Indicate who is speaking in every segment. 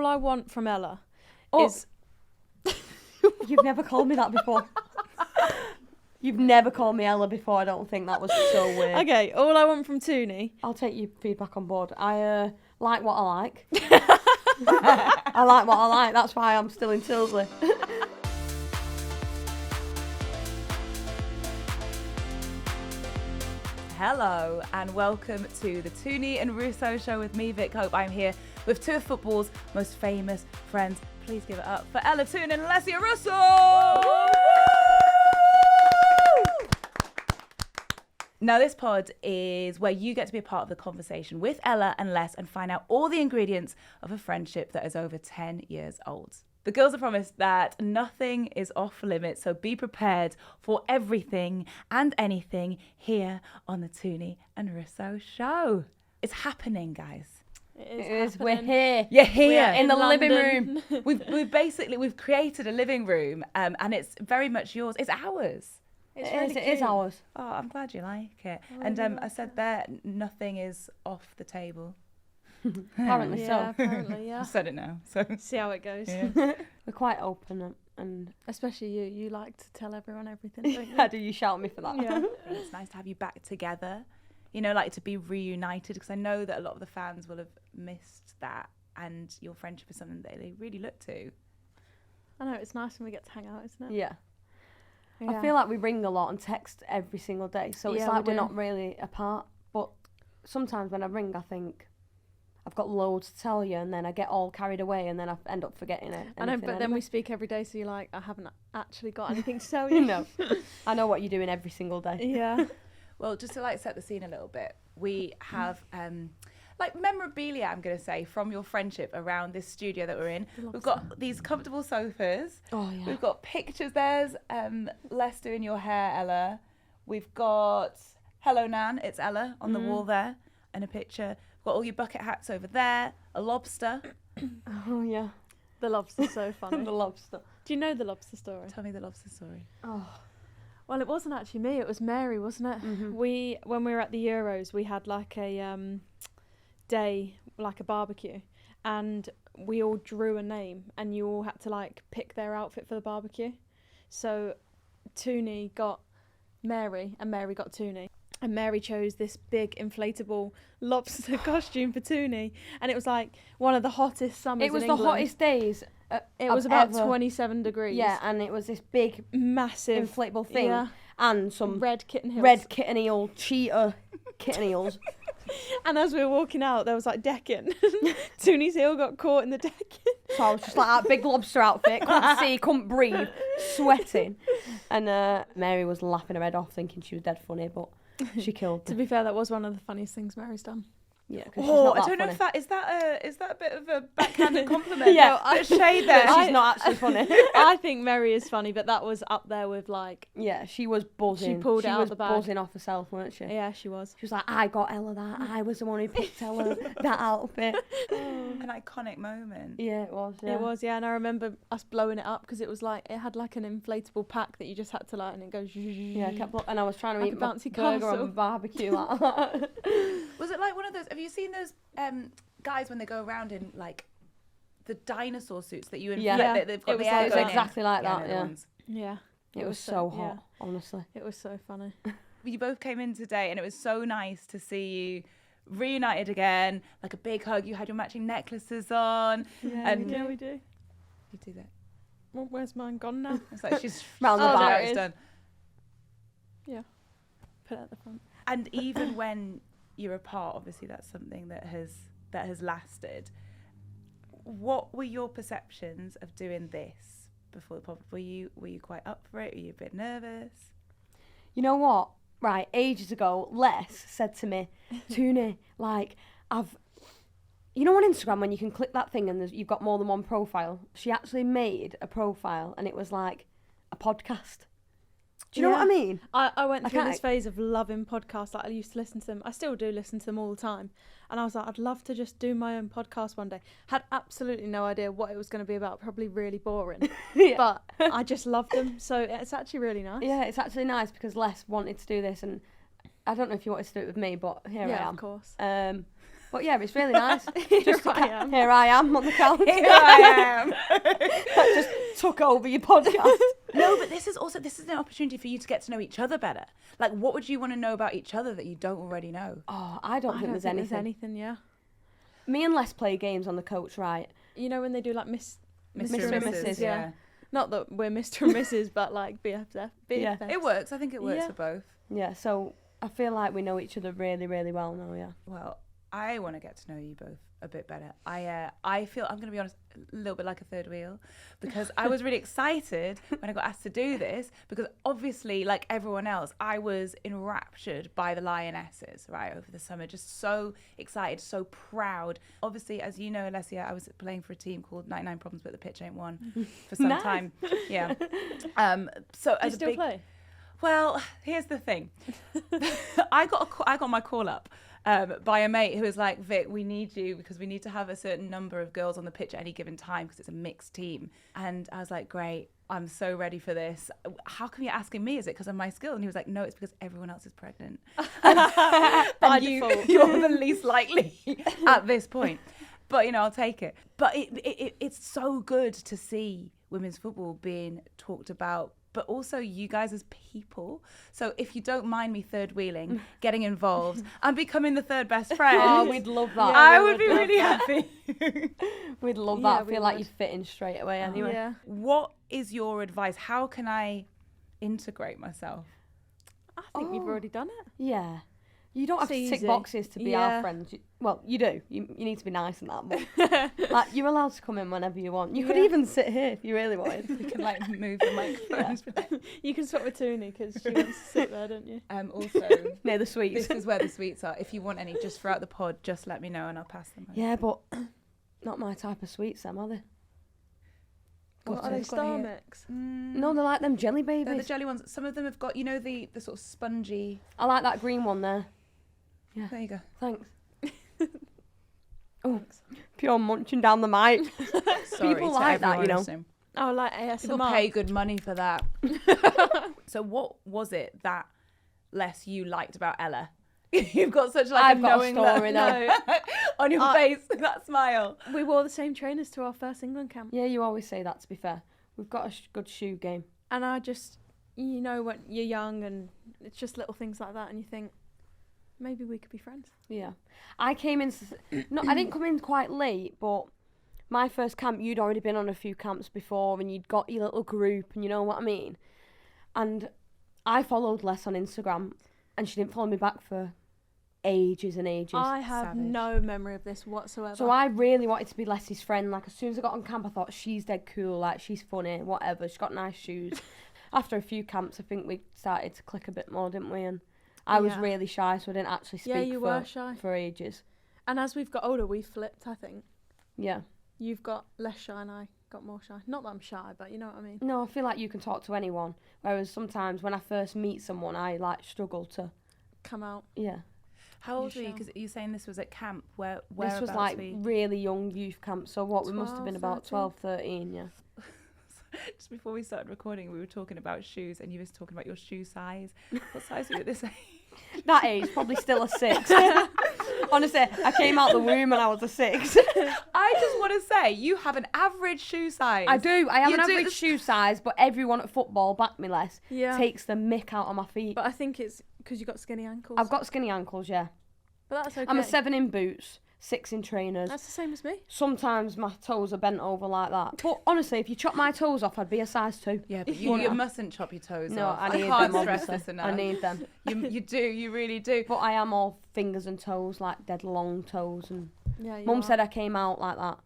Speaker 1: all I want from Ella is...
Speaker 2: You've never called me that before. You've never called me Ella before. I don't think that was so weird.
Speaker 1: Okay, all I want from Tooney...
Speaker 2: I'll take your feedback on board. I like what I like. I like what I like. That's why I'm still in Tilsley.
Speaker 3: Hello and welcome to the Tooney and Russo Show with me, Vick Hope. I'm here with two of football's most famous friends. Please give it up for Toone and Alessia Russo! Now this pod is where you get to be a part of the conversation with Ella and Les and find out all the ingredients of a friendship that is over 10 years old. The girls have promised that nothing is off limits, so be prepared for everything and anything here on the Tooney and Russo Show. It's happening, guys.
Speaker 2: It is. We're here.
Speaker 3: You're here
Speaker 2: We're in the living room.
Speaker 3: We've created a living room, and it's very much yours. It's ours.
Speaker 2: It is ours.
Speaker 3: Oh, I'm glad you like it.
Speaker 1: I
Speaker 3: And
Speaker 1: really
Speaker 3: I said there, nothing is off the table.
Speaker 2: Apparently
Speaker 1: Yeah,
Speaker 2: so.
Speaker 1: apparently, yeah.
Speaker 3: I've said it now, so
Speaker 1: See how it goes.
Speaker 3: yeah.
Speaker 2: We're quite open and
Speaker 1: Especially you. You like to tell everyone everything, don't you?
Speaker 2: how do you shout at me for that?
Speaker 1: Yeah.
Speaker 3: It's nice to have you back together. You know, like to be reunited, because I know that a lot of the fans will have missed that, and your friendship is something that they really look to.
Speaker 1: I know, it's nice when we get to hang out, isn't it?
Speaker 2: Yeah.
Speaker 1: Yeah.
Speaker 2: I feel like we ring a lot and text every single day, so it's
Speaker 1: Yeah,
Speaker 2: like
Speaker 1: we
Speaker 2: we're
Speaker 1: do.
Speaker 2: not really apart. But sometimes when I ring, I think I've got loads to tell you, and then I get all carried away, and then I end up forgetting it.
Speaker 1: I know, but then we speak every day, so you're like, I haven't actually got anything to tell you.
Speaker 2: You know, I know what you're doing every single day.
Speaker 1: Yeah.
Speaker 3: Well, just to like set the scene a little bit, we have like memorabilia, I'm going to say, from your friendship around this studio that we're in. We've got these comfortable sofas.
Speaker 2: Oh yeah.
Speaker 3: We've got pictures. There's Les doing your hair, Ella. We've got Hello Nan, it's Ella on the wall there, and a picture. We've got all your bucket hats over there, a lobster.
Speaker 2: Oh yeah.
Speaker 1: The lobster's so funny.
Speaker 2: The lobster.
Speaker 1: Do you know the lobster story?
Speaker 3: Tell me the lobster story.
Speaker 2: Oh.
Speaker 1: Well, it wasn't actually me. It was Mary, wasn't it?
Speaker 2: Mhm.
Speaker 1: When we were at the Euros, we had like a day, like a barbecue, and we all drew a name, and you all had to like pick their outfit for the barbecue. So Tooney got Mary, and Mary got Tooney. And Mary chose this big inflatable lobster costume for Tooney, and it was like one of the hottest summers.
Speaker 2: It was
Speaker 1: in
Speaker 2: the
Speaker 1: England.
Speaker 2: hottest days.
Speaker 1: It was about
Speaker 2: ever.
Speaker 1: 27 degrees.
Speaker 2: Yeah, and it was this big
Speaker 1: Massive
Speaker 2: inflatable thing,
Speaker 1: Yeah.
Speaker 2: and some
Speaker 1: Red kitten heels.
Speaker 2: red kitten eel, cheetah kitten eels.
Speaker 1: And as we were walking out, there was like decking. Tooney's heel got caught in the decking.
Speaker 2: So I was just like that big lobster outfit, couldn't see, couldn't breathe, sweating. And Mary was laughing her head off, thinking she was dead funny, but she killed
Speaker 1: To
Speaker 2: me.
Speaker 1: be fair, that was one of the funniest things Mary's done.
Speaker 2: Yeah, 'cause she's
Speaker 3: Oh,
Speaker 2: not
Speaker 3: I
Speaker 2: that
Speaker 3: don't know
Speaker 2: funny.
Speaker 3: if that is that a bit of a backhanded compliment.
Speaker 2: Yeah,
Speaker 3: Bit of shade there.
Speaker 2: But she's not actually funny.
Speaker 1: I think Mary is funny, but that was up there with like,
Speaker 2: Yeah, she was buzzing.
Speaker 1: She pulled it out
Speaker 2: was
Speaker 1: the bag.
Speaker 2: buzzing off herself, weren't she?
Speaker 1: yeah, she was.
Speaker 2: She was like, I got Ella that. I was the one who picked Ella that outfit.
Speaker 3: An iconic moment.
Speaker 2: Yeah, it was. Yeah.
Speaker 1: It was, yeah, and I remember us blowing it up because it was like, it had like an inflatable pack that you just had to light and it goes.
Speaker 2: Yeah, I kept and I was trying to
Speaker 1: Like
Speaker 2: eat
Speaker 1: a
Speaker 2: my
Speaker 1: bouncy
Speaker 2: burger
Speaker 1: castle.
Speaker 2: on barbecue like that.
Speaker 3: Was it like one of those? Have you seen those guys when they go around in like the dinosaur suits that you
Speaker 2: Yeah.
Speaker 3: like,
Speaker 1: Yeah.
Speaker 3: they've got
Speaker 1: It
Speaker 3: the
Speaker 1: was
Speaker 3: air
Speaker 1: like
Speaker 3: going
Speaker 1: that.
Speaker 2: Exactly like
Speaker 3: in? I
Speaker 2: that,
Speaker 3: know the
Speaker 2: yeah.
Speaker 3: ones.
Speaker 1: Yeah.
Speaker 2: It was so hot, honestly.
Speaker 1: It was so funny.
Speaker 3: You both came in today, and it was so nice to see you reunited again. Like a big hug. You had your matching necklaces on.
Speaker 1: Yeah,
Speaker 3: And-
Speaker 1: we do.
Speaker 3: You do that.
Speaker 1: Well, where's mine gone now?
Speaker 3: It's like she's
Speaker 2: Round the
Speaker 1: Oh,
Speaker 2: back.
Speaker 1: there it
Speaker 3: it's
Speaker 1: is.
Speaker 3: done.
Speaker 1: Put it at the front.
Speaker 3: And even when you're apart, obviously that's something that has lasted. What were your perceptions of doing this before the pod? Were you quite up for it? Were you a bit nervous?
Speaker 2: You know what? Right, ages ago, Les said to me, Tooney, like, you know on Instagram when you can click that thing and you've got more than one profile? She actually made a profile and it was like a podcast. Do you know what I mean?
Speaker 1: I went through
Speaker 2: can't-
Speaker 1: this phase of loving podcasts. Like I used to listen to them. I still do listen to them all the time. And I was like, I'd love to just do my own podcast one day. Had absolutely no idea what it was going to be about. Probably really boring.
Speaker 2: Yeah.
Speaker 1: But I just loved them. So it's actually really nice.
Speaker 2: Yeah, it's actually nice because Les wanted to do this and I don't know if you wanted to do it with me, but here I
Speaker 1: Yeah,
Speaker 2: am.
Speaker 1: of course.
Speaker 2: But yeah, it's really nice.
Speaker 1: Here I am.
Speaker 2: Here I am on the couch.
Speaker 3: Here I am.
Speaker 2: That just took over your podcast.
Speaker 3: No, but this is an opportunity for you to get to know each other better. Like, what would you want to know about each other that you don't already know?
Speaker 2: Oh, I don't think there's anything.
Speaker 1: Yeah.
Speaker 2: Me and Les play games on the coach, right?
Speaker 1: You know when they do like
Speaker 3: Mr.
Speaker 2: Mr. and Mrs.,
Speaker 3: yeah.
Speaker 1: Not that we're Mr. and Mrs., but like BFF.
Speaker 2: Yeah.
Speaker 3: It works. I think it works
Speaker 1: Yeah.
Speaker 3: for both.
Speaker 2: Yeah, so I feel like we know each other really, really well now, yeah.
Speaker 3: Well, I want to get to know you both a bit better. I feel, I'm going to be honest, a little bit like a third wheel, because I was really excited when I got asked to do this, because obviously, like everyone else, I was enraptured by the Lionesses, right, over the summer. Just so excited, so proud. Obviously, as you know, Alessia, I was playing for a team called 99 Problems But the Pitch Ain't One for some
Speaker 2: Nice.
Speaker 3: time. Yeah. So
Speaker 1: Do
Speaker 3: as
Speaker 1: you
Speaker 3: a
Speaker 1: still
Speaker 3: big...
Speaker 1: play?
Speaker 3: Well, here's the thing. I got my call up by a mate who was like, Vic, we need you because we need to have a certain number of girls on the pitch at any given time because it's a mixed team. And I was like, great, I'm so ready for this. How come you're asking me? Is it because of my skill? And he was like, no, it's because everyone else is pregnant.
Speaker 1: By
Speaker 3: and
Speaker 1: default.
Speaker 3: you're the least likely at this point. But, you know, I'll take it. But it's so good to see women's football being talked about, but also you guys as people. So if you don't mind me third wheeling, getting involved, and becoming the third best friend,
Speaker 2: Oh, we'd love that.
Speaker 1: Yeah,
Speaker 3: I
Speaker 1: we
Speaker 3: would be
Speaker 1: would
Speaker 3: really
Speaker 1: love
Speaker 3: happy.
Speaker 2: We'd love
Speaker 1: Yeah,
Speaker 2: that. I
Speaker 1: we
Speaker 2: feel like
Speaker 1: would.
Speaker 2: you'd fit in straight away anyway.
Speaker 1: Yeah.
Speaker 3: What is your advice? How can I integrate myself?
Speaker 1: I think you've
Speaker 2: Oh.
Speaker 1: already done it.
Speaker 2: Yeah. You don't have
Speaker 1: It's
Speaker 2: to tick
Speaker 1: easy.
Speaker 2: boxes to be our
Speaker 1: Yeah.
Speaker 2: friends. Well, you do. You need to be nice and that, but like, you're allowed to come in whenever you want. You could
Speaker 1: Yeah.
Speaker 2: even sit here if you really wanted.
Speaker 3: We can like move the microphones.
Speaker 1: You can swap with Tooney because she wants to sit there, don't you?
Speaker 3: Also,
Speaker 2: Near the sweets.
Speaker 3: this is where the sweets are. If you want any just throughout the pod, just let me know and I'll pass them over.
Speaker 2: Yeah, but not my type of sweets, Sam, are they?
Speaker 1: What
Speaker 3: Got
Speaker 1: are they,
Speaker 3: it.
Speaker 1: Star Mix?
Speaker 2: No, they're like them jelly
Speaker 3: They're the
Speaker 2: babies.
Speaker 3: jelly ones. Some of them have got, you know, the sort of spongy.
Speaker 2: I like that green one there. Yeah.
Speaker 3: There you go.
Speaker 2: Thanks. Oh, pure munching down the mic.
Speaker 3: Sorry
Speaker 2: People
Speaker 3: to
Speaker 2: like that,
Speaker 3: everyone
Speaker 2: you know.
Speaker 3: listening.
Speaker 1: Oh, like ASMR.
Speaker 3: People pay good money for that. So what was it that, Les, you liked about Ella? You've got such like
Speaker 2: I've
Speaker 3: a
Speaker 2: got a
Speaker 3: knowing
Speaker 2: story
Speaker 3: look
Speaker 1: though.
Speaker 3: on your face, that smile.
Speaker 1: We wore the same trainers to our first England camp.
Speaker 2: Yeah, you always say that, to be fair. We've got a good shoe game.
Speaker 1: And I just, you know, when you're young and it's just little things like that and you think, maybe we could be friends.
Speaker 2: Yeah. I came in... No, I didn't come in quite late, but my first camp, you'd already been on a few camps before and you'd got your little group and you know what I mean? And I followed Les on Instagram and she didn't follow me back for ages and ages.
Speaker 1: I have
Speaker 3: Savage.
Speaker 1: no memory of this whatsoever.
Speaker 2: So I really wanted to be Leslie's friend. Like, as soon as I got on camp, I thought, she's dead cool. Like, she's funny, whatever. She's got nice shoes. After a few camps, I think we started to click a bit more, didn't we? And I was
Speaker 1: Yeah.
Speaker 2: really shy, so I didn't actually speak
Speaker 1: Yeah, you were shy.
Speaker 2: for ages.
Speaker 1: And as we've got older, we've flipped, I think.
Speaker 2: Yeah.
Speaker 1: You've got less shy and I got more shy. Not that I'm shy, but you know what I mean.
Speaker 2: No, I feel like you can talk to anyone. Whereas sometimes when I first meet someone, I, like, struggle to...
Speaker 1: Come out.
Speaker 2: Yeah.
Speaker 3: How old were you?
Speaker 1: Michelle.
Speaker 3: Because you're saying this was at camp.
Speaker 2: This was,
Speaker 3: Whereabouts
Speaker 2: like,
Speaker 3: were you?
Speaker 2: really young youth camp. So what, we must have
Speaker 1: 12,
Speaker 2: been about
Speaker 1: 13.
Speaker 2: 12, 13, yeah.
Speaker 3: Just before we started recording, we were talking about shoes, and you was talking about your shoe size. What size were you at this age?
Speaker 2: That age, probably still a 6. Honestly, I came out the womb and I was a 6.
Speaker 3: I just want to say, you have an average shoe size.
Speaker 2: I do. I have
Speaker 3: You
Speaker 2: an
Speaker 3: do
Speaker 2: average
Speaker 3: this-
Speaker 2: shoe size, but everyone at football, back me less,
Speaker 1: Yeah.
Speaker 2: takes the mick out of my feet.
Speaker 1: But I think it's because you got skinny ankles.
Speaker 2: I've got skinny ankles, yeah.
Speaker 1: But that's okay.
Speaker 2: I'm a 7 in boots, 6 in trainers.
Speaker 1: That's the same as me.
Speaker 2: Sometimes my toes are bent over like that. But honestly, if you chop my toes off, I'd be a size 2.
Speaker 3: Yeah, but you mustn't chop your toes
Speaker 2: No,
Speaker 3: off.
Speaker 2: I need
Speaker 3: can't
Speaker 2: them,
Speaker 3: stress
Speaker 2: obviously.
Speaker 3: this enough.
Speaker 2: I need them.
Speaker 3: You do, you really do.
Speaker 2: But I am all fingers and toes, like dead long toes. And
Speaker 1: Yeah, you
Speaker 2: Mum
Speaker 1: are.
Speaker 2: said I came out like that.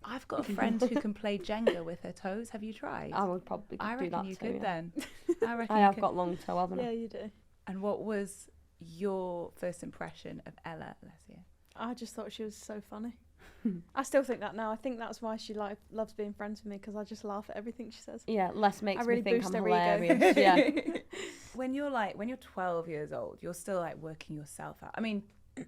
Speaker 3: I've got a friend who can play Jenga with her toes. Have you tried?
Speaker 2: I would probably
Speaker 3: I
Speaker 2: do
Speaker 3: reckon
Speaker 2: that
Speaker 3: you
Speaker 2: too,
Speaker 3: could
Speaker 2: yeah.
Speaker 3: then. I reckon
Speaker 2: I
Speaker 3: you
Speaker 2: have
Speaker 3: could.
Speaker 2: got long toe, haven't I?
Speaker 1: Yeah, you do.
Speaker 3: And what was your first impression of Ella, Alessia?
Speaker 1: I just thought she was so funny. I still think that now. I think that's why she loves being friends with me because I just laugh at everything she says.
Speaker 2: Yeah, Les makes
Speaker 1: I really
Speaker 2: me think
Speaker 1: boost
Speaker 2: I'm
Speaker 1: her ego.
Speaker 2: hilarious. Yeah.
Speaker 3: When you're 12 years old, you're still like working yourself out. I mean,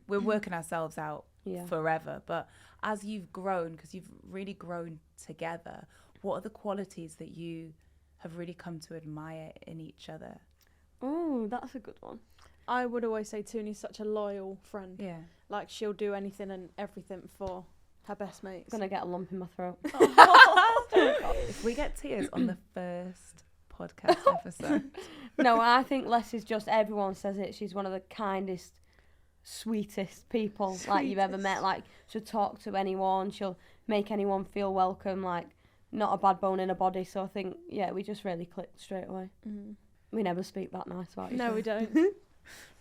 Speaker 3: we're working ourselves out
Speaker 2: Yeah.
Speaker 3: forever, but as you've grown, because you've really grown together, what are the qualities that you have really come to admire in each other?
Speaker 2: Oh, that's a good one.
Speaker 1: I would always say Tooney's such a loyal friend.
Speaker 3: Yeah.
Speaker 1: Like, she'll do anything and everything for her best mates.
Speaker 2: Gonna get a lump in my throat.
Speaker 3: If we get tears on the first podcast episode.
Speaker 2: No, I think Les is just, everyone says it, she's one of the kindest, sweetest people like you've ever met. Like, she'll talk to anyone, she'll make anyone feel welcome, like, not a bad bone in her body. So I think, yeah, we just really clicked straight away.
Speaker 1: Mm.
Speaker 2: We never speak that nice about each
Speaker 1: No,
Speaker 2: other.
Speaker 1: we don't.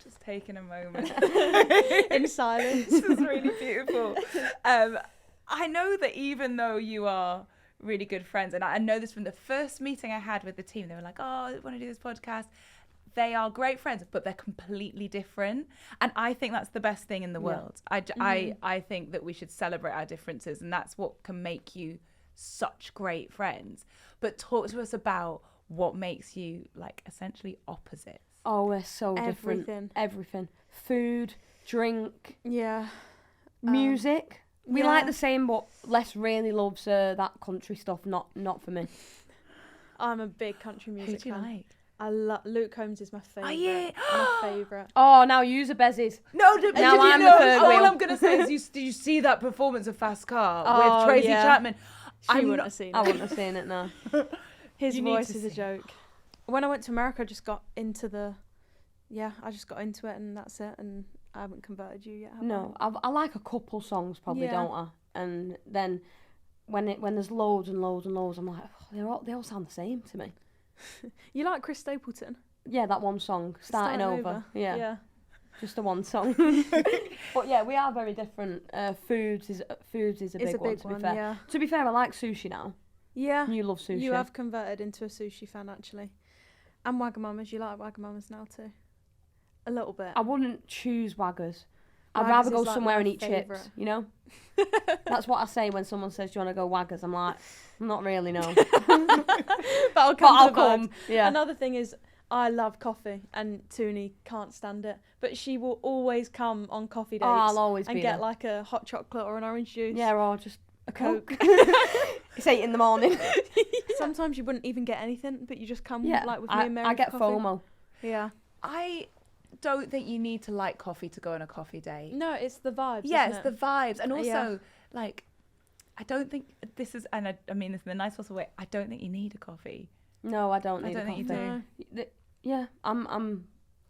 Speaker 3: Just taking a moment.
Speaker 1: In silence.
Speaker 3: This is really beautiful. I know that even though you are really good friends, and I know this from the first meeting I had with the team, they were like, oh, I want to do this podcast. They are great friends, but they're completely different. And I think that's the best thing in the world. I think that we should celebrate our differences, and that's what can make you such great friends. But talk to us about what makes you, like, essentially opposites.
Speaker 2: Oh, we're so different. Everything. Food, drink,
Speaker 1: Yeah.
Speaker 2: music. We
Speaker 1: yeah.
Speaker 2: like the same, but Les really loves that country stuff. Not for me.
Speaker 1: I'm a big country music
Speaker 3: Who do you
Speaker 1: fan.
Speaker 3: like?
Speaker 1: I love Luke Combs is my favourite.
Speaker 3: yeah.
Speaker 1: My favourite.
Speaker 2: Oh, now use a bezzes.
Speaker 3: No,
Speaker 2: Now I'm the third
Speaker 3: all
Speaker 2: wheel.
Speaker 3: I'm going to say is, did you see that performance of Fast Car
Speaker 1: Oh,
Speaker 3: with Tracy
Speaker 1: yeah.
Speaker 3: Chapman?
Speaker 1: She
Speaker 3: I'm
Speaker 1: wouldn't
Speaker 3: not-
Speaker 1: have seen
Speaker 2: I
Speaker 1: it.
Speaker 2: wouldn't have seen it now.
Speaker 1: His
Speaker 3: You need
Speaker 1: voice
Speaker 3: to
Speaker 1: is a
Speaker 3: see
Speaker 1: joke. When I went to America, I just got into I just got into it, and that's it. And I haven't converted you yet. Have
Speaker 2: No, I like a couple songs probably,
Speaker 1: Yeah.
Speaker 2: don't I? And then when there's loads and loads and loads, I'm like, oh, they all sound the same to me.
Speaker 1: You like Chris Stapleton?
Speaker 2: Yeah, that one song, Starting Over. Yeah,
Speaker 1: Yeah.
Speaker 2: just the one song. But yeah, we are very different. Foods is a
Speaker 1: It's
Speaker 2: big
Speaker 1: a
Speaker 2: one,
Speaker 1: big
Speaker 2: to be
Speaker 1: one.
Speaker 2: fair.
Speaker 1: Yeah.
Speaker 2: To be fair, I like sushi now.
Speaker 1: Yeah.
Speaker 2: You love sushi.
Speaker 1: You have converted into a sushi fan, actually. And Wagamamas. You like Wagamamas now too? A little bit.
Speaker 2: I wouldn't choose Waggers. I'd
Speaker 1: Waggers
Speaker 2: rather
Speaker 1: is
Speaker 2: go
Speaker 1: like
Speaker 2: somewhere
Speaker 1: my
Speaker 2: and eat
Speaker 1: favourite.
Speaker 2: chips, you know? That's what I say when someone says, do you want to go Waggers? I'm like, not really, no.
Speaker 1: But I'll
Speaker 2: But
Speaker 1: come.
Speaker 2: I'll
Speaker 1: to the
Speaker 2: come.
Speaker 1: vibes.
Speaker 2: Yeah.
Speaker 1: Another thing is, I love coffee, and Tooney can't stand it. But she will always come on coffee dates
Speaker 2: Oh, I'll always
Speaker 1: and
Speaker 2: be
Speaker 1: get
Speaker 2: there.
Speaker 1: like a hot chocolate or an orange juice.
Speaker 2: Yeah, or just
Speaker 1: a Coke.
Speaker 2: It's 8 in the morning.
Speaker 1: Sometimes you wouldn't even get anything, but you just come
Speaker 2: Yeah,
Speaker 1: like with me and Mary.
Speaker 2: I get
Speaker 1: for coffee.
Speaker 2: FOMO.
Speaker 1: Yeah.
Speaker 3: I don't think you need to like coffee to go on a coffee date.
Speaker 1: No, it's the vibes.
Speaker 3: Yeah,
Speaker 1: isn't
Speaker 3: it's the vibes. And also,
Speaker 1: Yeah.
Speaker 3: like, I don't think this is, and I mean this in the nice possible way, I don't think you need a coffee.
Speaker 2: No, I don't
Speaker 3: I
Speaker 2: need
Speaker 3: don't
Speaker 2: a
Speaker 3: think you
Speaker 2: coffee.
Speaker 3: do.
Speaker 1: No.
Speaker 2: Yeah, I'm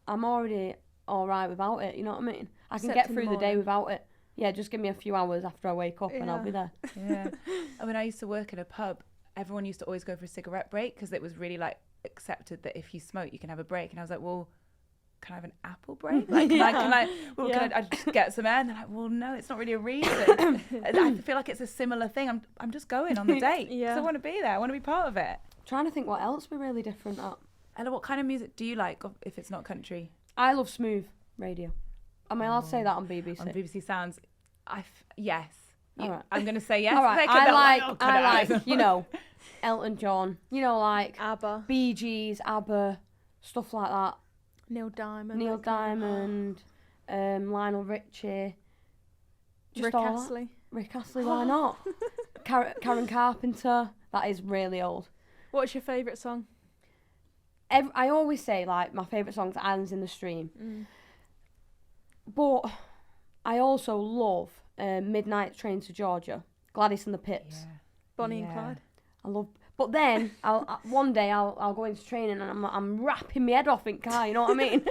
Speaker 2: already all right without it. You know what I mean? I can
Speaker 1: Except
Speaker 2: get
Speaker 1: in the
Speaker 2: through the day
Speaker 1: morning.
Speaker 2: without it. Yeah, just give me a few hours after I wake up and I'll
Speaker 1: Yeah.
Speaker 2: be there.
Speaker 3: Yeah. And when I used to work in a pub, everyone used to always go for a cigarette break because it was really like accepted that if you smoke, you can have a break. And I was like, well, can I have an apple break? Like, can I just get some air? And they're like, well, no, it's not really a reason. I feel like it's a similar thing. I'm just going on the date because
Speaker 1: Yeah.
Speaker 3: I want to be there. I want to be part of it.
Speaker 2: Trying to think what else we're really different at.
Speaker 3: Ella, what kind of music do you like if it's not country?
Speaker 2: I love smooth radio. Am I allowed to say that on BBC?
Speaker 3: On BBC Sounds, yes.
Speaker 2: All right.
Speaker 3: I'm going to say yes.
Speaker 2: All right,
Speaker 3: They could not
Speaker 2: I like, you know, Elton John, you know, like
Speaker 1: ABBA,
Speaker 2: Bee Gees, ABBA, stuff like that.
Speaker 1: Neil Diamond,
Speaker 2: Neil
Speaker 1: that kind
Speaker 2: Diamond, Lionel Richie.
Speaker 1: of- Rick
Speaker 2: all that.
Speaker 1: Astley.
Speaker 2: Rick Astley, why not? Karen Carpenter, that is really old.
Speaker 1: What's your favourite song?
Speaker 2: I always say, like, my favourite song's Islands in the Stream.
Speaker 1: Mm.
Speaker 2: But I also love Midnight Train to Georgia, Gladys and the Pips.
Speaker 1: Bonnie
Speaker 3: Yeah.
Speaker 1: and Clyde.
Speaker 2: I love. But then one day I'll go into training and I'm rapping my head off in car. You know what I mean?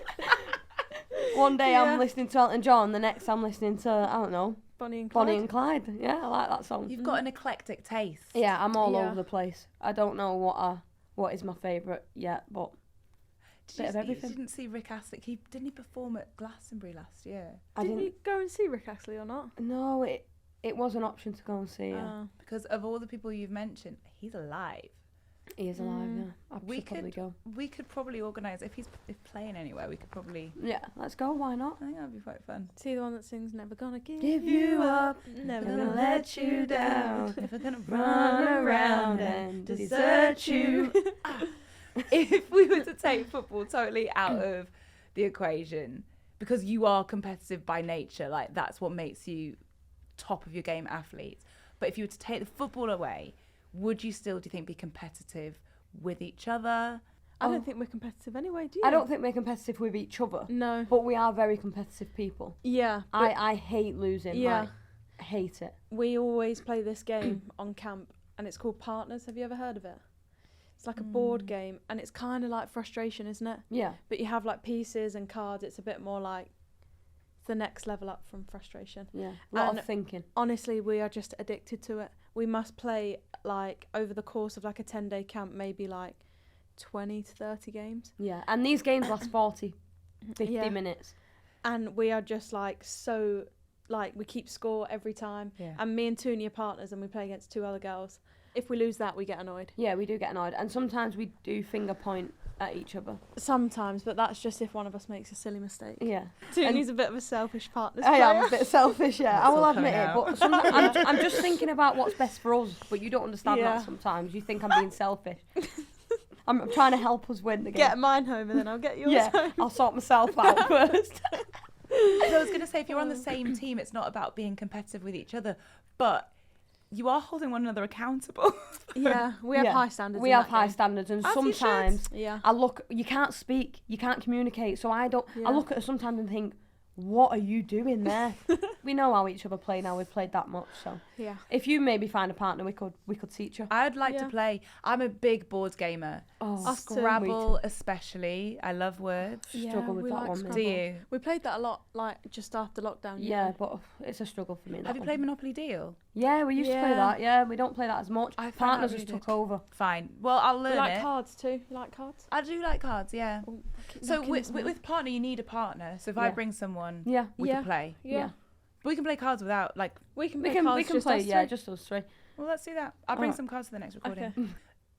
Speaker 2: One day
Speaker 1: Yeah.
Speaker 2: I'm listening to Elton John, the next I'm listening to, I don't know,
Speaker 1: Bonnie and Clyde.
Speaker 2: Bonnie and Clyde. Yeah, I like that song.
Speaker 3: You've got an eclectic taste.
Speaker 2: Yeah, I'm all
Speaker 1: Yeah.
Speaker 2: over the place. I don't know what is my favourite yet, but bit of everything.
Speaker 3: You didn't see Rick Astley. Didn't he perform at Glastonbury last year?
Speaker 2: I
Speaker 1: Didn't
Speaker 2: didn't.
Speaker 1: you go and see Rick Astley or not?
Speaker 2: No, it was an option to go and see. Yeah.
Speaker 3: Because of all the people you've mentioned, he's alive.
Speaker 2: He is alive.
Speaker 1: Mm.
Speaker 2: Yeah, I
Speaker 3: We
Speaker 2: should probably
Speaker 3: could-
Speaker 2: go.
Speaker 3: We could probably organise if playing anywhere. We could probably.
Speaker 2: Yeah, let's go. Why not?
Speaker 3: I think that'd be quite fun.
Speaker 1: See the one that sings "Never Gonna Give
Speaker 2: Give you up,
Speaker 1: never
Speaker 2: never
Speaker 1: gonna
Speaker 2: let you down,
Speaker 3: Never gonna
Speaker 2: run around and desert you.
Speaker 3: If we were to take football totally out of the equation, because you are competitive by nature, like that's what makes you top of your game athletes. But if you were to take the football away, would you still, do you think, be competitive with each other?
Speaker 1: I don't think we're competitive anyway, do you?
Speaker 2: I don't think we're competitive with each other.
Speaker 1: No.
Speaker 2: But we are very competitive people.
Speaker 1: Yeah.
Speaker 2: I hate losing.
Speaker 1: Yeah.
Speaker 2: Like, I hate it.
Speaker 1: We always play this game on camp, and it's called Partners. Have you ever heard of it? It's like a board game, and it's kind of like frustration, isn't it?
Speaker 2: Yeah.
Speaker 1: But you have like pieces and cards. It's a bit more like the next level up from frustration.
Speaker 2: Yeah. A lot
Speaker 1: And
Speaker 2: of thinking.
Speaker 1: honestly, we are just addicted to it. We must play like over the course of like a 10-day camp, maybe like 20 to 30 games.
Speaker 2: Yeah. And these games last 40, 50
Speaker 1: Yeah.
Speaker 2: minutes.
Speaker 1: And we are just like so, like we keep score every time.
Speaker 3: Yeah.
Speaker 1: And me and Tooney are partners, and we play against 2 other girls. If we lose that, we get annoyed.
Speaker 2: Yeah, we do get annoyed. And sometimes we do finger point at each other.
Speaker 1: Sometimes, but that's just if one of us makes a silly mistake.
Speaker 2: Yeah.
Speaker 1: Tooney's a bit of a selfish partner.
Speaker 2: I am a bit selfish, yeah. I will
Speaker 3: all
Speaker 2: admit
Speaker 3: coming
Speaker 2: it.
Speaker 3: out.
Speaker 2: But sometimes I'm just thinking about what's best for us. But you don't understand
Speaker 1: Yeah.
Speaker 2: that sometimes. You think I'm being selfish. I'm trying to help us win the game.
Speaker 1: Get mine home, and then I'll get yours
Speaker 2: Yeah,
Speaker 1: home.
Speaker 2: I'll sort myself out first.
Speaker 3: So I was going to say, if you're on the same team, it's not about being competitive with each other, but you are holding one another accountable.
Speaker 1: Yeah, we have
Speaker 2: Yeah.
Speaker 1: high standards.
Speaker 2: We
Speaker 1: in
Speaker 2: have
Speaker 1: that
Speaker 2: high
Speaker 1: game.
Speaker 2: standards, and
Speaker 3: As you should.
Speaker 2: sometimes
Speaker 1: Yeah.
Speaker 2: I look. You can't speak. You can't communicate. So I don't.
Speaker 1: Yeah.
Speaker 2: I look at her sometimes and think, what are you doing there? We know how each other play now. We've played that much. So
Speaker 1: Yeah.
Speaker 2: if you maybe find a partner, we could teach her.
Speaker 3: I'd like to
Speaker 1: Yeah.
Speaker 3: play. I'm a big board gamer.
Speaker 2: Oh,
Speaker 1: Us too.
Speaker 3: Scrabble especially. I love words.
Speaker 2: Struggle with
Speaker 1: we
Speaker 2: that
Speaker 1: like
Speaker 2: one, me.
Speaker 1: Scrabble.
Speaker 3: Do you?
Speaker 1: We played that a lot, like just after lockdown.
Speaker 2: Yeah, but it's a struggle for me.
Speaker 3: Have
Speaker 2: that
Speaker 3: you
Speaker 2: one.
Speaker 3: played Monopoly Deal?
Speaker 2: Yeah, we used to play
Speaker 1: Yeah.
Speaker 2: that. Yeah, we don't play that as much.
Speaker 3: I find that
Speaker 2: Partners
Speaker 3: really
Speaker 2: just took
Speaker 3: good.
Speaker 2: over.
Speaker 3: Fine. Well, I'll
Speaker 1: We
Speaker 3: learn
Speaker 1: like
Speaker 3: it.
Speaker 1: cards too. You like cards?
Speaker 3: I do like cards, yeah.
Speaker 1: Oh, I keep
Speaker 3: So
Speaker 1: knocking this mic.
Speaker 3: with partner, you need a partner. So if I
Speaker 2: Yeah.
Speaker 3: bring someone,
Speaker 2: Yeah,
Speaker 3: we
Speaker 1: Yeah.
Speaker 3: can play.
Speaker 1: Yeah.
Speaker 3: But we can play cards without, like,
Speaker 1: We can
Speaker 2: we
Speaker 1: play
Speaker 2: can
Speaker 1: cards.
Speaker 2: we can
Speaker 1: just
Speaker 2: play.
Speaker 1: us
Speaker 2: Yeah,
Speaker 1: three.
Speaker 2: just us three.
Speaker 3: well, let's do that. I'll bring
Speaker 2: Alright.
Speaker 3: some cards to the next recording.
Speaker 1: Okay.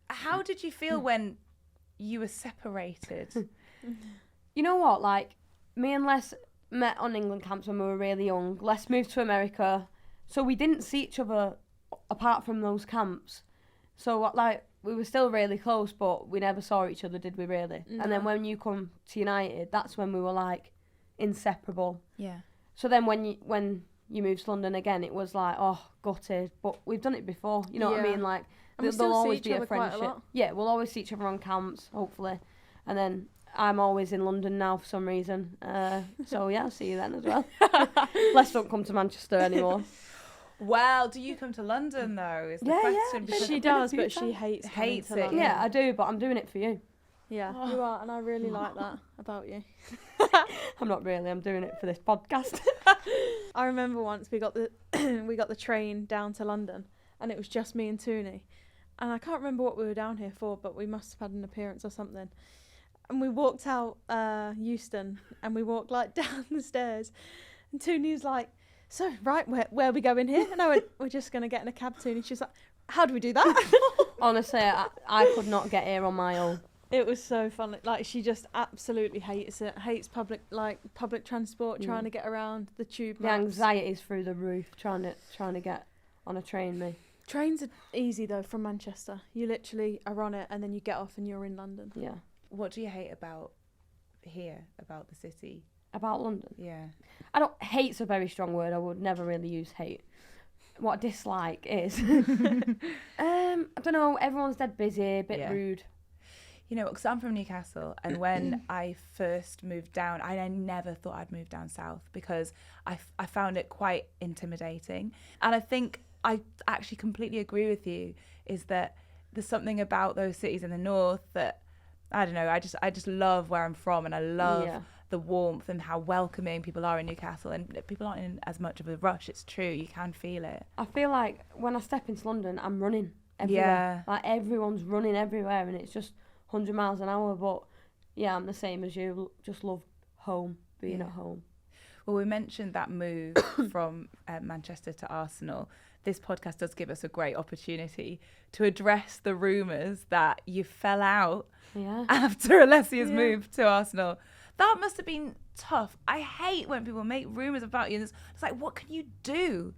Speaker 3: How did you feel when you were separated?
Speaker 2: You know what? Like, me and Les met on England camps when we were really young. Les moved to America, so we didn't see each other apart from those camps. So, like, we were still really close, but we never saw each other, did we really? And then
Speaker 1: No.
Speaker 2: when you come to United, that's when we were, like, inseparable.
Speaker 3: Yeah.
Speaker 2: So then when you moved to London again, it was like, oh, gutted. But we've done it before, you know what I
Speaker 1: Yeah.
Speaker 2: mean? Like,
Speaker 1: And we
Speaker 2: there'll
Speaker 1: still see
Speaker 2: always
Speaker 1: each
Speaker 2: be a
Speaker 1: other quite a
Speaker 2: friendship.
Speaker 1: lot.
Speaker 2: Yeah, we'll always see each other on camps, hopefully. And then I'm always in London now for some reason. So yeah, I'll see you then as well. Les don't come to Manchester anymore.
Speaker 3: Well, do you come to London though? Is the
Speaker 2: Yeah, yeah,
Speaker 3: question because
Speaker 1: She
Speaker 2: I've been a
Speaker 1: does,
Speaker 2: few
Speaker 1: but she
Speaker 2: times.
Speaker 1: hates
Speaker 3: Hates
Speaker 1: coming to
Speaker 3: it.
Speaker 1: London.
Speaker 2: Yeah, I do, but I'm doing it for you.
Speaker 1: Yeah,
Speaker 3: Oh.
Speaker 1: you are, and I really like that about you.
Speaker 2: I'm not really, I'm doing it for this podcast.
Speaker 1: I remember once we got the we got the train down to London, and it was just me and Tooney, and I can't remember what we were down here for, but we must have had an appearance or something. And we walked out Euston, and we walked like down the stairs, and Tooney was like, "So right, where are we going here?" And I went, "We're just gonna get in a cab, Tooney." She was like, "How do we do that?"
Speaker 2: Honestly, I could not get here on my own.
Speaker 1: It was so fun. Like, she just absolutely hates it. Hates public transport,
Speaker 2: Yeah.
Speaker 1: trying to get around the tube.
Speaker 2: The
Speaker 1: maps.
Speaker 2: anxiety's through the roof trying to get on a train, me.
Speaker 1: Trains are easy though from Manchester. You literally are on it, and then you get off, and you're in London.
Speaker 2: Yeah.
Speaker 3: what do you hate about here, about the city?
Speaker 2: About London.
Speaker 3: Yeah.
Speaker 2: I don't. Hate's a very strong word. I would never really use hate. What I dislike is, I don't know. Everyone's dead busy, a bit
Speaker 3: Yeah.
Speaker 2: rude.
Speaker 3: You know, because I'm from Newcastle, and when I first moved down, I never thought I'd move down south because I found it quite intimidating. And I think I actually completely agree with you, is that there's something about those cities in the north that, I don't know, I just love where I'm from, and I love
Speaker 2: Yeah.
Speaker 3: the warmth and how welcoming people are in Newcastle, and people aren't in as much of a rush. It's true, you can feel it.
Speaker 2: I feel like when I step into London, I'm running everywhere.
Speaker 3: Yeah.
Speaker 2: Like everyone's running everywhere, and it's just 100 miles an hour. But yeah, I'm the same as you. Just love home, being
Speaker 3: Yeah.
Speaker 2: at home.
Speaker 3: Well, we mentioned that move from Manchester to Arsenal. This podcast does give us a great opportunity to address the rumours that you fell out
Speaker 2: Yeah.
Speaker 3: after Alessia's
Speaker 1: Yeah.
Speaker 3: move to Arsenal. That must have been tough. I hate when people make rumours about you. It's like, what can you do?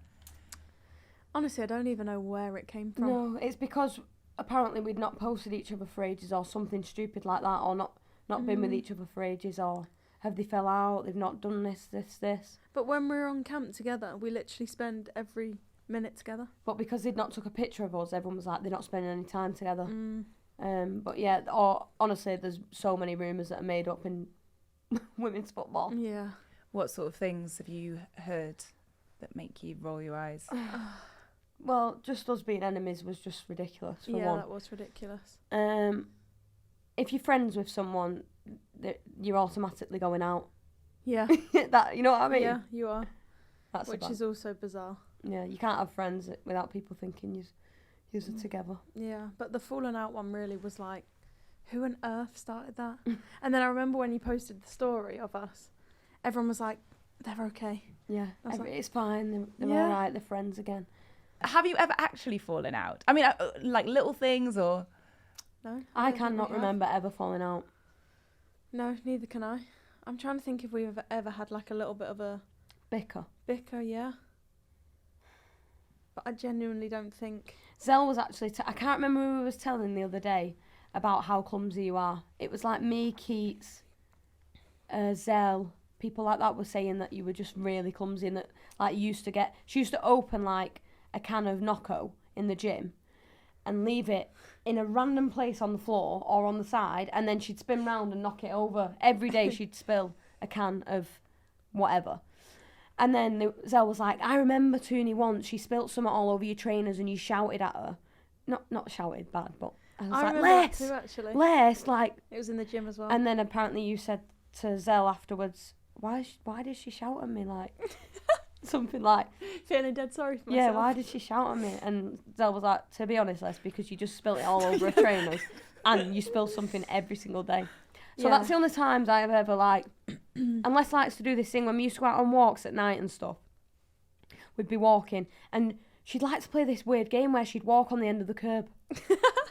Speaker 1: Honestly, I don't even know where it came from.
Speaker 2: No, it's because apparently we'd not posted each other for ages, or something stupid like that, or not been with each other for ages, or have they fell out? They've not done this.
Speaker 1: But when we were on camp together, we literally spend every minute together.
Speaker 2: But because they'd not took a picture of us, everyone was like, they're not spending any time together. But yeah, or honestly, there's so many rumours that are made up in women's football.
Speaker 1: Yeah.
Speaker 3: What sort of things have you heard that make you roll your eyes?
Speaker 2: Well, just us being enemies was just ridiculous. For
Speaker 1: Yeah,
Speaker 2: one.
Speaker 1: that was ridiculous.
Speaker 2: If you're friends with someone, you're automatically going out.
Speaker 1: Yeah.
Speaker 2: That, you know what I mean?
Speaker 1: Yeah, you are.
Speaker 2: That's
Speaker 1: Which is also bizarre.
Speaker 2: Yeah, you can't have friends without people thinking you're together.
Speaker 1: Yeah, but the falling out one really was like, who on earth started that? And then I remember when you posted the story of us, everyone was like, they're okay.
Speaker 2: Yeah,
Speaker 1: I was like,
Speaker 2: it's fine. They're
Speaker 1: Yeah.
Speaker 2: all right. They're friends again.
Speaker 3: Have you ever actually fallen out? I mean, like little things or...
Speaker 1: No.
Speaker 2: I
Speaker 1: don't think we
Speaker 2: cannot
Speaker 1: have.
Speaker 2: remember ever falling out.
Speaker 1: No, neither can I. I'm trying to think if we've ever had like a little bit of a
Speaker 2: Bicker.
Speaker 1: bicker, yeah. But I genuinely don't think.
Speaker 2: Zell was actually... I can't remember who we was telling the other day about how clumsy you are. It was like me, Keats, Zell, people like that were saying that you were just really clumsy and that like you used to get... She used to open like a can of Nocco in the gym and leave it in a random place on the floor or on the side, and then she'd spin round and knock it over. Every day she'd spill a can of whatever. And then Zell was like, I remember Tooney once, she spilt something all over your trainers and you shouted at her. Not shouted bad, but I was like,
Speaker 1: remember that
Speaker 2: Les,
Speaker 1: too, actually.
Speaker 2: Les, like...
Speaker 1: It was in the gym as well.
Speaker 2: And then apparently you said to Zell afterwards, why did she shout at me, like... Something like...
Speaker 1: Feeling dead sorry for
Speaker 2: Yeah,
Speaker 1: myself.
Speaker 2: why did she shout at me? And Zell was like, to be honest, Les, because you just spilt it all over her trainers and you spill something every single day. So
Speaker 1: Yeah.
Speaker 2: that's the only times I've ever, like... And Les likes to do this thing when we used to go out on walks at night and stuff. We'd be walking and she'd like to play this weird game where she'd walk on the end of the curb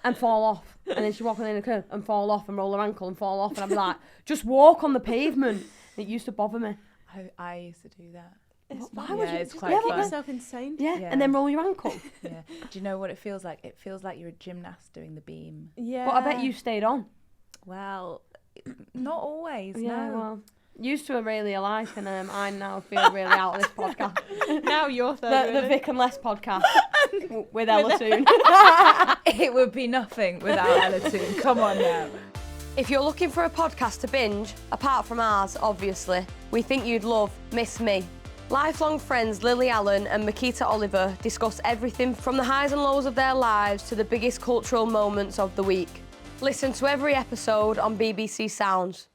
Speaker 2: and fall off. And then she'd walk on the end of the curb and fall off and roll her ankle and fall off. And I'd be like, just walk on the pavement. It used to bother me.
Speaker 3: I used to do that.
Speaker 2: Why
Speaker 3: Yeah,
Speaker 2: would you?
Speaker 3: it's
Speaker 2: just
Speaker 3: quite
Speaker 2: never
Speaker 3: fun.
Speaker 1: Keep yourself insane.
Speaker 2: Yeah,
Speaker 3: Yeah.
Speaker 2: and then roll your ankle.
Speaker 3: Yeah. Do you know what it feels like? It feels like you're a gymnast doing the beam.
Speaker 1: Yeah.
Speaker 2: But I bet you stayed on.
Speaker 3: Well, not always.
Speaker 2: Yeah,
Speaker 3: no.
Speaker 2: well, used to are really alike, and I now feel really out of this podcast.
Speaker 1: Now you're third.
Speaker 2: The Vick and Les podcast with Ella Toone.
Speaker 3: It would be nothing without Ella Toone. Come on now.
Speaker 2: If you're looking for a podcast to binge, apart from ours, obviously, we think you'd love Miss Me. Lifelong friends Lily Allen and Makita Oliver discuss everything from the highs and lows of their lives to the biggest cultural moments of the week. Listen to every episode on BBC Sounds.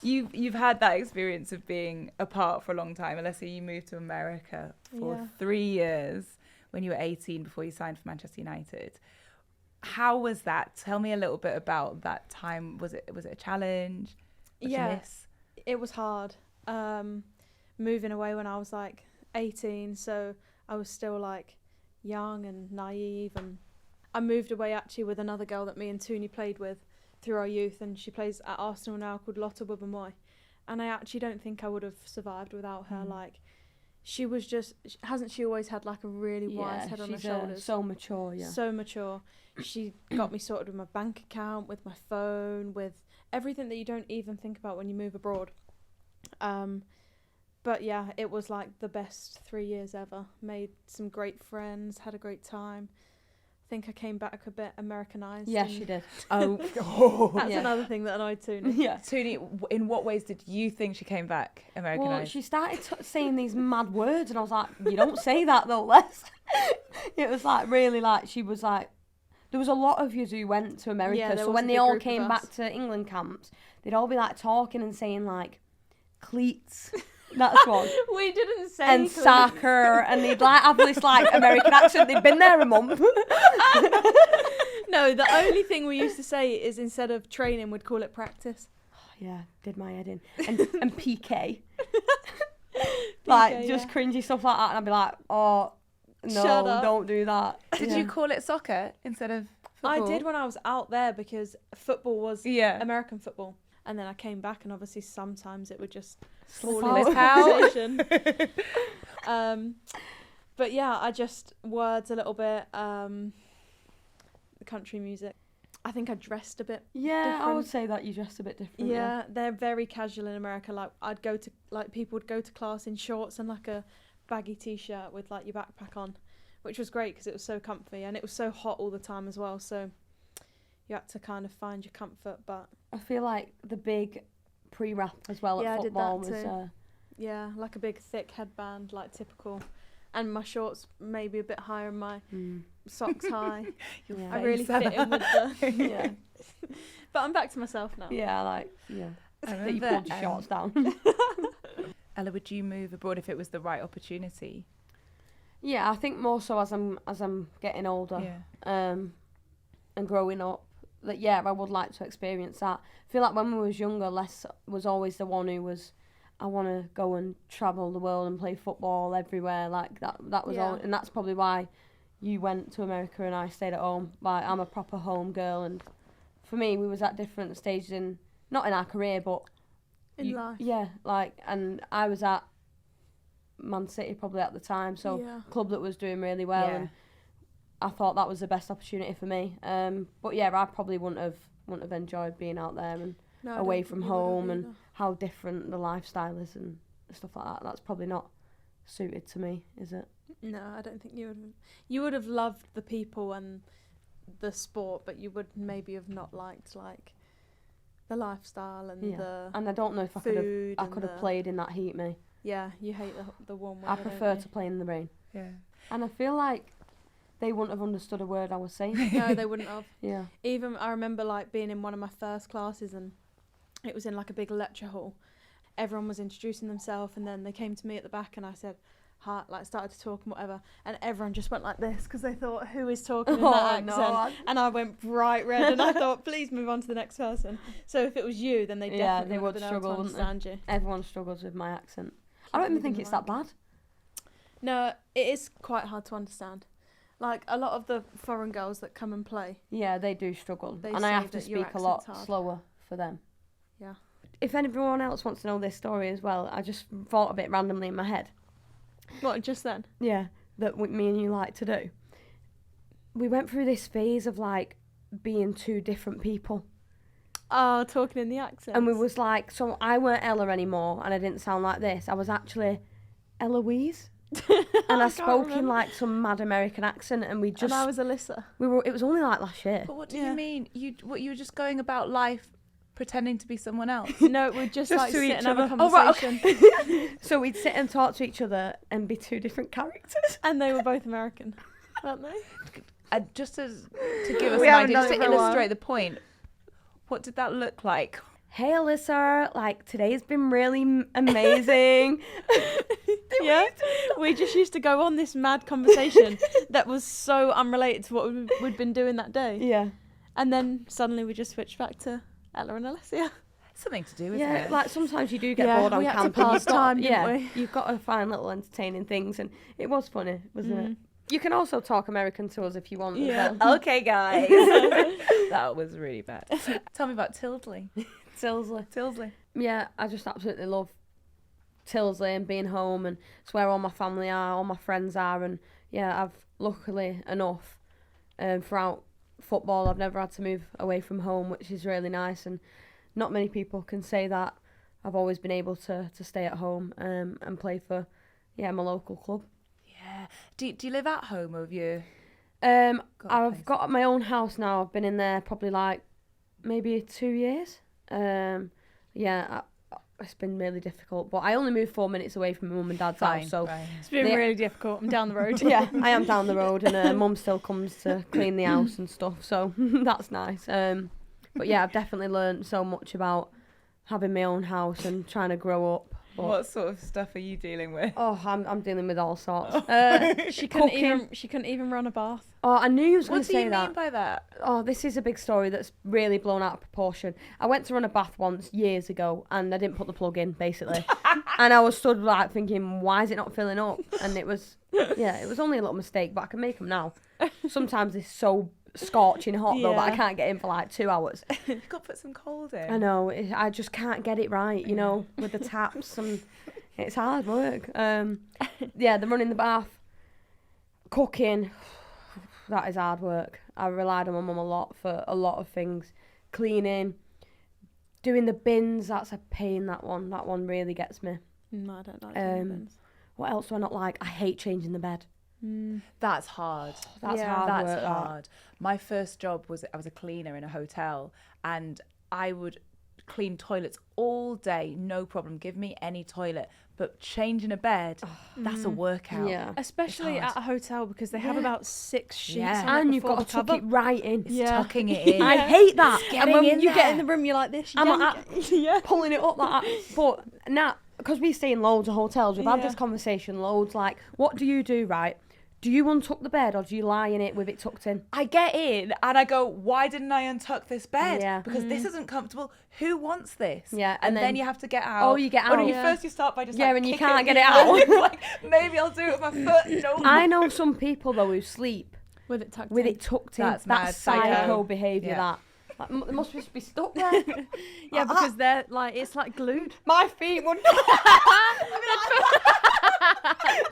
Speaker 3: You've had that experience of being apart for a long time. Alyssa, you moved to America for
Speaker 1: Yeah.
Speaker 3: 3 years when you were 18 before you signed for Manchester United. How was that? Tell me a little bit about that time. Was it a challenge? What did you miss?
Speaker 1: It was hard. Moving away when I was like 18, so I was still like young and naive, and I moved away actually with another girl that me and Tooney played with through our youth, and she plays at Arsenal now, called Lotta Wubbenmoy, and I actually don't think I would have survived without her. Like, she was just, hasn't she always had like a really wise head on her shoulders?
Speaker 2: So mature, yeah.
Speaker 1: So mature. She got me sorted with my bank account, with my phone, with everything that you don't even think about when you move abroad. But yeah, it was like the best 3 years ever. Made some great friends, had a great time. I think I came back a bit Americanized.
Speaker 2: Yes, she did.
Speaker 3: Oh,
Speaker 1: That's
Speaker 2: Yeah.
Speaker 1: another thing that annoyed Tooney.
Speaker 2: Yeah.
Speaker 3: Tooney, in what ways did you think she came back Americanized?
Speaker 2: Well, she started saying these mad words, and I was like, you don't say that though, Les. It was like really like, she was like, there was a lot of you who went to America,
Speaker 1: Yeah, there
Speaker 2: so
Speaker 1: was
Speaker 2: when
Speaker 1: a
Speaker 2: they
Speaker 1: big
Speaker 2: all
Speaker 1: group of
Speaker 2: came
Speaker 1: us.
Speaker 2: back to England camps, they'd all be like talking and saying like, cleats, that's one,
Speaker 1: We didn't say
Speaker 2: and
Speaker 1: cleats.
Speaker 2: soccer, and they'd like have this like American accent. They'd been there a month.
Speaker 1: No, the only thing we used to say is instead of training, we'd call it practice.
Speaker 2: Yeah, did my head in. And PK. Like,
Speaker 1: PK,
Speaker 2: just
Speaker 1: yeah.
Speaker 2: cringy stuff like that, and I'd be like, oh, no,
Speaker 1: Shut up.
Speaker 2: don't do that.
Speaker 3: Did you call it soccer instead of football?
Speaker 1: I did when I was out there because football was
Speaker 3: Yeah.
Speaker 1: American football. And then I came back, and obviously sometimes it would just
Speaker 2: Slip
Speaker 1: fall
Speaker 2: out.
Speaker 1: into conversation. But yeah, I just words a little bit. The country music. I think I dressed a bit.
Speaker 2: Yeah, I would
Speaker 1: different.
Speaker 2: say that you dressed a bit different.
Speaker 1: Yeah, they're very casual in America. Like I'd go to people would go to class in shorts and like a baggy t-shirt with like your backpack on, which was great because it was so comfy and it was so hot all the time as well. So you had to kind of find your comfort. But
Speaker 2: I feel like the big pre-wrap as well
Speaker 1: Yeah, I
Speaker 2: at
Speaker 1: did
Speaker 2: football
Speaker 1: that
Speaker 2: was.
Speaker 1: too. Yeah, like a big thick headband, like typical. And my shorts maybe a bit higher and my socks high.
Speaker 2: Yeah.
Speaker 1: I really fit in with the...
Speaker 2: Yeah.
Speaker 1: But I'm back to myself now.
Speaker 2: Yeah, like, yeah.
Speaker 3: I
Speaker 2: That you
Speaker 3: remember,
Speaker 2: pulled your shorts down.
Speaker 3: Ella, would you move abroad if it was the right opportunity?
Speaker 2: Yeah, I think more so as I'm getting older.
Speaker 3: Yeah.
Speaker 2: And growing up, that yeah, I would like to experience that. I feel like when we was younger, Les was always the one who was, I want to go and travel the world and play football everywhere. Like that was all, and that's probably why you went to America and I stayed at home. Like I'm a proper home girl, and for me, we was at different stages not in our career, but
Speaker 1: In life.
Speaker 2: yeah, like, and I was at Man City probably at the time, so
Speaker 1: Yeah.
Speaker 2: club that was doing really well,
Speaker 3: Yeah.
Speaker 2: and I thought that was the best opportunity for me. But yeah, I probably wouldn't have enjoyed being out there and
Speaker 1: No, I
Speaker 2: away
Speaker 1: don't
Speaker 2: from
Speaker 1: think you would have
Speaker 2: home and
Speaker 1: either.
Speaker 2: how different the lifestyle is and stuff like that. That's probably not suited to me, is it?
Speaker 1: No, I don't think you would have. You would have loved the people and the sport, but you would maybe have not liked like the lifestyle and
Speaker 2: Yeah.
Speaker 1: the
Speaker 2: And I don't know if I
Speaker 1: food.
Speaker 2: could have played in that heat, me.
Speaker 1: Yeah, you hate the warm weather.
Speaker 2: I
Speaker 1: don't
Speaker 2: prefer
Speaker 1: you?
Speaker 2: to play in the rain.
Speaker 3: Yeah.
Speaker 2: And I feel like they wouldn't have understood a word I was saying.
Speaker 1: No, they wouldn't have.
Speaker 2: Yeah.
Speaker 1: Even I remember like being in one of my first classes and it was in like a big lecture hall. Everyone was introducing themselves and then they came to me at the back and I said, hi, like started to talk and whatever, and everyone just went like this because they thought, who is talking in that accent? And I went bright red and I thought, please move on to the next person. So if it was you, then they definitely
Speaker 2: they would
Speaker 1: been
Speaker 2: struggle,
Speaker 1: able to
Speaker 2: wouldn't they?
Speaker 1: understand you.
Speaker 2: Everyone struggles with my accent. I don't even think it's that bad.
Speaker 1: No, it is quite hard to understand. Like a lot of the foreign girls that come and play.
Speaker 2: Yeah, they do struggle.
Speaker 1: They
Speaker 2: And I
Speaker 1: say
Speaker 2: have to
Speaker 1: that your
Speaker 2: speak a lot
Speaker 1: accent's hard.
Speaker 2: slower for them.
Speaker 1: Yeah.
Speaker 2: If anyone else wants to know this story as well, I just thought of it randomly in my head.
Speaker 1: What, just then?
Speaker 2: Yeah, that me and you like to do. We went through this phase of like being two different people.
Speaker 1: Oh, talking in the accent.
Speaker 2: And we was like, so I weren't Ella anymore and I didn't sound like this. I was actually Elouise. And I spoke in like some mad American accent and we just...
Speaker 1: And I was Alyssa.
Speaker 2: It was only like last year.
Speaker 3: But what do
Speaker 1: Yeah.
Speaker 3: you mean? You were just going about life pretending to be someone else?
Speaker 1: No, we'd just like
Speaker 2: to
Speaker 1: sit
Speaker 2: each
Speaker 1: and have a
Speaker 2: other.
Speaker 1: conversation.
Speaker 2: Oh, right, okay. So we'd sit and talk to each other and be two different characters.
Speaker 1: And they were both American, weren't they?
Speaker 3: Just to give us
Speaker 2: We
Speaker 3: an
Speaker 2: haven't
Speaker 3: idea,
Speaker 2: done
Speaker 3: just
Speaker 2: it
Speaker 3: to
Speaker 2: for a while.
Speaker 3: illustrate the point, what did that look like?
Speaker 2: Hey Alyssa, like today's been really amazing.
Speaker 1: Yeah, we just used to go on this mad conversation that was so unrelated to what we'd been doing that day.
Speaker 2: Yeah.
Speaker 1: And then suddenly we just switched back to Ella and Alessia.
Speaker 3: Something to do with
Speaker 2: Yeah,
Speaker 3: it.
Speaker 2: like sometimes you do get
Speaker 1: Yeah,
Speaker 2: bored on
Speaker 1: we had to
Speaker 2: camp. and
Speaker 1: pass
Speaker 2: you've got-
Speaker 1: time, didn't
Speaker 2: yeah,
Speaker 1: we?
Speaker 2: you've got to find little entertaining things, and it was funny, wasn't
Speaker 1: Mm.
Speaker 2: it? You can also talk American to us if you want.
Speaker 1: Yeah.
Speaker 2: As well.
Speaker 3: Okay, guys. That was really bad. Tell me about Tilsley.
Speaker 2: Tilsley. Yeah, I just absolutely love Tilsley and being home, and it's where all my family are, all my friends are, and yeah, I've luckily enough throughout football, I've never had to move away from home, which is really nice, and not many people can say that. I've always been able to stay at home and play for my local club.
Speaker 3: Yeah. Do you live at home or have you?
Speaker 2: I've
Speaker 3: place?
Speaker 2: got my own house now. I've been in there probably like maybe 2 years. It's been really difficult, but I only moved 4 minutes away from my mum and dad's house, so
Speaker 3: Right.
Speaker 1: It's been
Speaker 2: Yeah.
Speaker 1: really difficult. I'm down the road.
Speaker 2: yeah, I am down the road, and mum still comes to clean the house and stuff, so that's nice. But yeah, I've definitely learned so much about having my own house and trying to grow up. But,
Speaker 3: What sort of stuff are you dealing with?
Speaker 2: oh, I'm dealing with all sorts.
Speaker 1: She couldn't
Speaker 2: Cooking.
Speaker 1: she couldn't even run a bath.
Speaker 2: Oh, I knew you was going
Speaker 3: What
Speaker 2: to
Speaker 3: do
Speaker 2: say
Speaker 3: you
Speaker 2: that.
Speaker 3: mean by that?
Speaker 2: Oh, this is a big story that's really blown out of proportion. I went to run a bath once years ago and I didn't put the plug in, basically. And I was stood like thinking, why is it not filling up? And it was only a little mistake, but I can make them now. Sometimes it's so scorching hot though that I
Speaker 1: Yeah.
Speaker 2: can't get in for like 2 hours.
Speaker 3: You've got to put some cold in.
Speaker 2: I know, I just can't get it right, you know, with the taps, and it's hard work. The running the bath, cooking, that is hard work. I relied on my mum a lot for a lot of things. Cleaning, doing the bins, that's a pain, that one really gets me.
Speaker 1: No, I don't like doing
Speaker 2: What else do I not like? I hate changing the bed.
Speaker 3: That's hard.
Speaker 2: That's
Speaker 1: Yeah.
Speaker 2: hard
Speaker 3: That's
Speaker 2: work, that.
Speaker 3: hard. My first job was I was a cleaner in a hotel, and I would clean toilets all day, no problem. Give me any toilet. But changing a bed, that's a workout.
Speaker 2: Yeah.
Speaker 1: Especially
Speaker 3: It's hard.
Speaker 1: at a hotel because they have about 6 sheets
Speaker 3: Yeah.
Speaker 1: on it
Speaker 2: And you've
Speaker 1: before
Speaker 2: got to
Speaker 1: the
Speaker 2: tuck
Speaker 1: cover.
Speaker 2: it right in.
Speaker 3: It's
Speaker 1: Yeah.
Speaker 3: tucking it in.
Speaker 2: I hate that.
Speaker 1: And when
Speaker 3: in
Speaker 1: you get in
Speaker 3: there.
Speaker 1: the room, you're like this. You
Speaker 2: I'm
Speaker 1: yank
Speaker 2: like,
Speaker 1: it. Yeah.
Speaker 2: pulling it up like that. But now, because we stay in loads of hotels, we've had
Speaker 1: Yeah.
Speaker 2: this conversation loads. Like, what do you do, right? Do you untuck the bed or do you lie in it with it tucked in?
Speaker 3: I get in and I go, why didn't I untuck this bed?
Speaker 2: Yeah.
Speaker 3: Because this isn't comfortable. Who wants this?
Speaker 2: Yeah,
Speaker 3: And
Speaker 2: and
Speaker 3: then
Speaker 2: then-
Speaker 3: you have to get out.
Speaker 2: Oh, you get
Speaker 3: Or
Speaker 2: out.
Speaker 3: you
Speaker 1: Yeah.
Speaker 3: first you start by just
Speaker 2: Yeah,
Speaker 3: like
Speaker 2: and you
Speaker 3: kicking
Speaker 2: can't get
Speaker 3: the
Speaker 2: it out.
Speaker 3: It's like, maybe I'll do it with my foot. No.
Speaker 2: I know some people, though, who sleep
Speaker 1: With it tucked
Speaker 2: with
Speaker 1: in.
Speaker 2: it tucked in.
Speaker 3: That's mad,
Speaker 2: psycho
Speaker 3: psycho.
Speaker 2: behaviour,
Speaker 3: Yeah.
Speaker 2: that. Like, it must just be stuck there.
Speaker 1: Yeah, because they're like, it's like glued.
Speaker 2: My feet would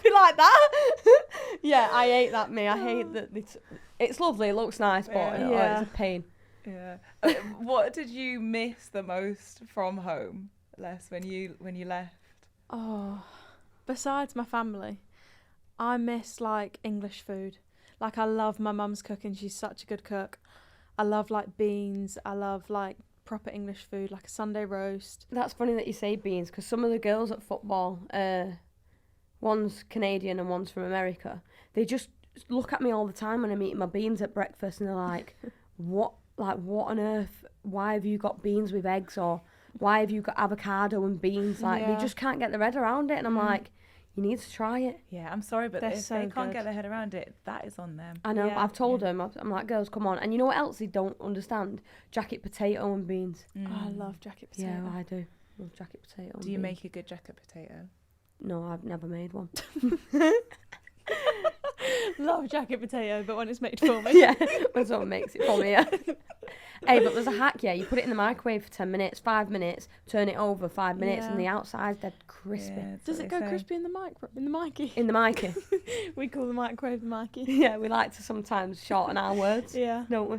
Speaker 2: be like that. Yeah, I hate that, me. I hate that. It's lovely, it looks nice, but
Speaker 1: Yeah.
Speaker 2: it's a pain.
Speaker 3: Yeah. What did you miss the most from home, Les, when you left?
Speaker 1: Oh, besides my family, I miss like English food. Like I love my mum's cooking. She's such a good cook. I love like beans. I love like proper English food, like a Sunday roast.
Speaker 2: That's funny that you say beans, because some of the girls at football, one's Canadian and one's from America, they just look at me all the time when I'm eating my beans at breakfast and they're like, what on earth, why have you got beans with eggs, or why have you got avocado and beans? Like,
Speaker 1: Yeah.
Speaker 2: they just can't get their head around it, and I'm like, you need to try it.
Speaker 3: Yeah, I'm sorry, but
Speaker 1: They're
Speaker 3: if
Speaker 1: so
Speaker 3: they can't
Speaker 1: good.
Speaker 3: get their head around it, that is on them.
Speaker 2: I know,
Speaker 1: Yeah.
Speaker 2: I've told them, I'm like, girls, come on. And you know what else they don't understand? Jacket potato and beans.
Speaker 1: Oh, I love jacket potato.
Speaker 2: Yeah, I do. Love jacket potato and
Speaker 3: Do you
Speaker 2: beans.
Speaker 3: make a good jacket potato?
Speaker 2: No, I've never made one.
Speaker 1: Love jacket potato, but when it's made for me.
Speaker 2: Yeah, when someone makes it for me, yeah. Hey, but there's a hack, yeah. You put it in the microwave for 10 minutes, 5 minutes, turn it over 5 minutes, and the
Speaker 1: Yeah.
Speaker 2: outside's dead crispy.
Speaker 3: Yeah, that's
Speaker 1: Does
Speaker 3: what
Speaker 1: it
Speaker 3: they
Speaker 1: go
Speaker 3: say.
Speaker 1: crispy in the Mikey?
Speaker 2: In the mic.
Speaker 1: We call the microwave the Mikey.
Speaker 2: Yeah, we like to sometimes shorten our words,
Speaker 1: Yeah.
Speaker 2: don't we?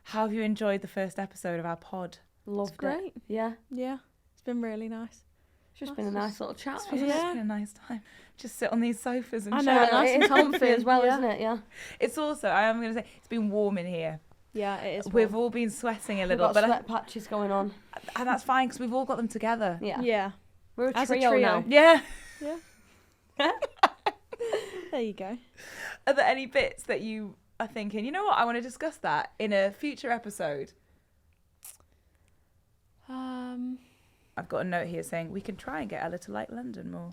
Speaker 3: How have you enjoyed the first episode of our pod?
Speaker 2: Loved it.
Speaker 1: Great.
Speaker 2: Yeah,
Speaker 1: Yeah. It's been really nice.
Speaker 2: it's just been a nice little chat.
Speaker 3: It's
Speaker 2: hasn't it?
Speaker 1: Yeah.
Speaker 3: been a nice time. Just sit on these sofas and
Speaker 1: I
Speaker 3: chat.
Speaker 1: know,
Speaker 2: Yeah,
Speaker 1: nice
Speaker 2: it
Speaker 1: and
Speaker 2: is comfy
Speaker 1: comfy,
Speaker 2: as well,
Speaker 1: yeah.
Speaker 2: isn't it? Yeah.
Speaker 3: It's also, I am going to say, it's been warm in here.
Speaker 1: Yeah, it is.
Speaker 3: We've
Speaker 1: warm.
Speaker 3: all been sweating a
Speaker 2: We've
Speaker 3: little,
Speaker 2: got
Speaker 3: but
Speaker 2: sweat patches going on.
Speaker 3: and that's fine because we've all got them together.
Speaker 2: Yeah.
Speaker 1: Yeah.
Speaker 2: We're a
Speaker 1: As a
Speaker 2: trio,
Speaker 1: trio.
Speaker 2: now.
Speaker 3: Yeah.
Speaker 1: There you go.
Speaker 3: Are there any bits that you are thinking, you know what, I want to discuss that in a future episode? I've got a note here saying we can try and get Ella to like London more.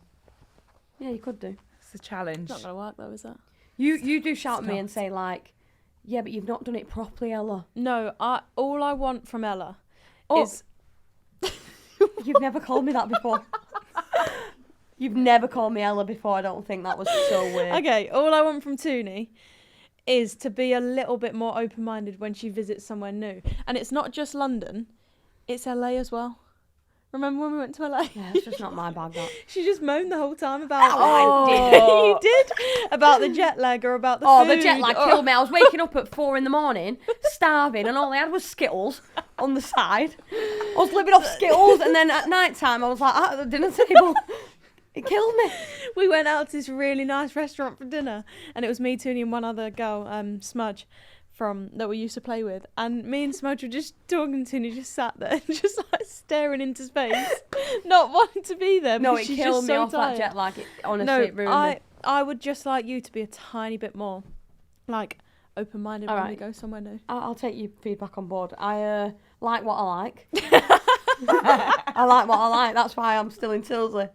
Speaker 2: Yeah, you could do.
Speaker 3: It's a challenge.
Speaker 1: Not gonna work though, is it?
Speaker 2: You do shout at me
Speaker 3: Stop.
Speaker 2: and say like, yeah, but you've not done it properly, Ella.
Speaker 1: No, all I want from Ella
Speaker 2: Oh.
Speaker 1: is
Speaker 2: You've never called me that before. You've never called me Ella before. I don't think that was so weird.
Speaker 1: okay. All I want from Tooney is to be a little bit more open-minded when she visits somewhere new, and it's not just London; it's LA as well. Remember when we went to LA?
Speaker 2: Yeah, it's just not my bag, that.
Speaker 1: She just moaned the whole time about.
Speaker 2: Oh, I did.
Speaker 1: You did about the jet lag or about the
Speaker 2: Oh,
Speaker 1: food.
Speaker 2: the jet lag
Speaker 1: or-
Speaker 2: killed me. I was waking up at 4 a.m, starving, and all I had was Skittles on the side. I was living off Skittles, and then at night time, I was like at the dinner table. It killed me.
Speaker 1: We went out to this really nice restaurant for dinner, and it was me, Tooney, and one other girl, Smudge, that we used to play with. And me and Smudge were just talking to Tooney, just sat there, just like staring into space, not wanting to be there.
Speaker 2: No,
Speaker 1: because
Speaker 2: it
Speaker 1: she's
Speaker 2: killed
Speaker 1: just
Speaker 2: me
Speaker 1: so
Speaker 2: off
Speaker 1: tired.
Speaker 2: that jet lag. It, honestly,
Speaker 1: No,
Speaker 2: it ruined me.
Speaker 1: I would just like you to be a tiny bit more, like, open-minded
Speaker 2: All
Speaker 1: when we
Speaker 2: right.
Speaker 1: go somewhere new.
Speaker 2: I'll take your feedback on board. I like what I like. I like what I like. That's why I'm still in Tilsley.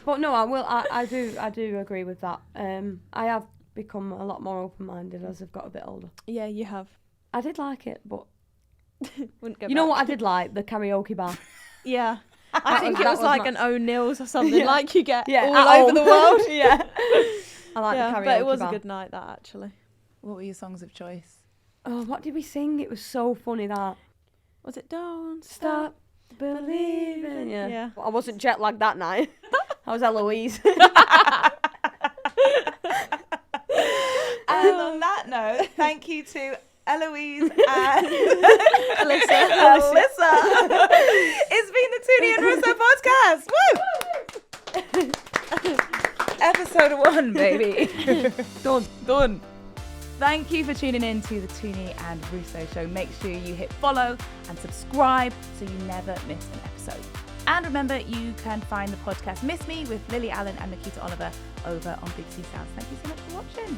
Speaker 2: But no, I will. I do agree with that. I have become a lot more open-minded as I've got a bit older.
Speaker 1: Yeah, you have.
Speaker 2: I did like it, but
Speaker 1: Wouldn't go
Speaker 2: you know
Speaker 1: back.
Speaker 2: what I did like? The karaoke bar.
Speaker 1: Yeah. I think it
Speaker 2: that
Speaker 1: was
Speaker 2: was
Speaker 1: like
Speaker 2: my-
Speaker 1: an O'Neill's or something,
Speaker 2: Yeah.
Speaker 1: like you get
Speaker 2: Yeah,
Speaker 1: all
Speaker 2: at
Speaker 1: over the
Speaker 2: home.
Speaker 1: world.
Speaker 2: Yeah. I like
Speaker 1: Yeah,
Speaker 2: the karaoke
Speaker 1: but it was
Speaker 2: bar.
Speaker 1: a good night, that, actually.
Speaker 3: What were your songs of choice?
Speaker 2: Oh, what did we sing? It was so funny that.
Speaker 1: Was it Don't
Speaker 2: Stop believing. Yeah.
Speaker 1: Yeah.
Speaker 2: I wasn't jet lagged that night. I was Elouise.
Speaker 3: And on that note, thank you to Elouise and
Speaker 1: Alyssa.
Speaker 3: Alyssa. It's been the Tooney and Russo podcast. Woo! Episode 1, baby.
Speaker 2: Done.
Speaker 3: Thank you for tuning in to the Tooney and Russo Show. Make sure you hit follow and subscribe so you never miss an episode. And remember, you can find the podcast Miss Me with Lily Allen and Nikita Oliver over on Big C Sounds. Thank you so much for watching.